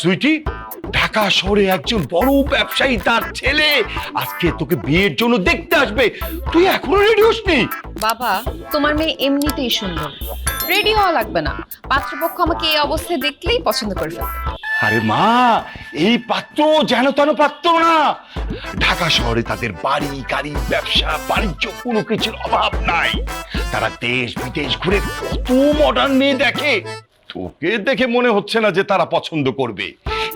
সুইটি, ঢাকা শহরে একজন বড় ব্যবসায়ী তার ছেলে আজকে তোকে বিয়ের জন্য দেখতে আসবে। তুই এখনো রেডি হসনি? বাবা, তোমার মেয়ে এমনিতেই সুন্দর, রেডি হওয়া লাগবে না। পাত্রপক্ষ আমাকে এই অবস্থায় দেখলেই পছন্দ করে ফেলবে। আরে মা, এই পাত্র যেন তেন পাত্র না। ঢাকা শহরে তাদের বাড়ি গাড়ি ব্যবসা বাণিজ্য কোনো কিছুর অভাব নাই। তারা দেশ বিদেশ ঘুরে কত মডার্ন মেয়ে দেখে। তোকে দেখে মনে হচ্ছে না যে তারা পছন্দ করবে।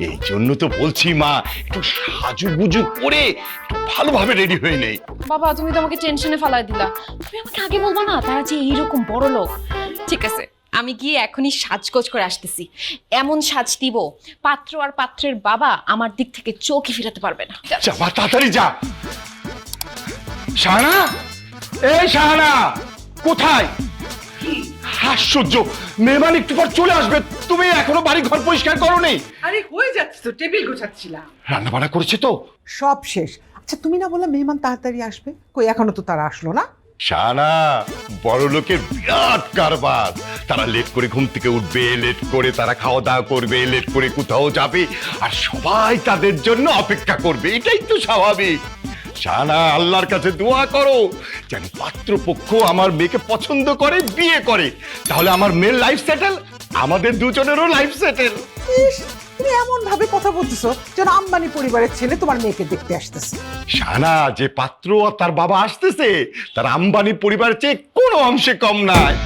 এই জন্য তো বলছি মা, একটু সাজুগুজু করে একটু ভালোভাবে রেডি হয়ে নেই। বাবা, তুমি তো আমাকে টেনশনে ফালাই দিলা। তুমি আমাকে আগে বলবা না তারা যে এইরকম বড় লোক। ঠিক আছে, আমি গিয়ে এখনই সাজগোজ করে আসতেছি। এমন সাজ দিব পাত্র আর পাত্রের বাবা আমার দিক থেকে চোখই ফিরাতে পারবে না। যা মা, তাড়াতাড়ি যা। শাহানা, এই শাহানা, কোথায়? আশ্চর্য, মেহমান একটু পর চলে আসবে, তুমি এখনো বাড়ি ঘর পরিষ্কার করোনি? আরে হয়ে যাচ্ছে তো, টেবিল গোছাচ্ছিলাম। রান্না বান্না করেছে তো? সব শেষ। আচ্ছা তুমি না বললে মেহমান তাড়াতাড়ি আসবে, কই এখনো তো তারা আসলো না? শাহানা, বড় লোকের বিরাট কারবার। তারা লেট করে ঘুম থেকে উঠবে, লেট করে তারা খাওয়া দাওয়া করবে, লেট করে কোথাও যাবে, আর সবাই তাদের জন্য অপেক্ষা করবে। এটাই তো স্বাভাবিক। শাহানা, আল্লাহর কাছে দোয়া করো যেন পাত্রপক্ষ আমার মেয়েকে পছন্দ করে, বিয়ে করে। তাহলে আমার মেয়ের লাইফ সেটেল, আমাদের দুজনেরও লাইফ সেটেল। ইস, তুমি এমন ভাবে কথা বলতেছো যেন আম্বানি পরিবারের ছেলে তোমার মেয়েকে দেখতে আসতেছে। শাহানা, যে পাত্র আর তার বাবা আসতেছে তার আম্বানি পরিবারের চেয়ে কোনো অংশে কম নয়।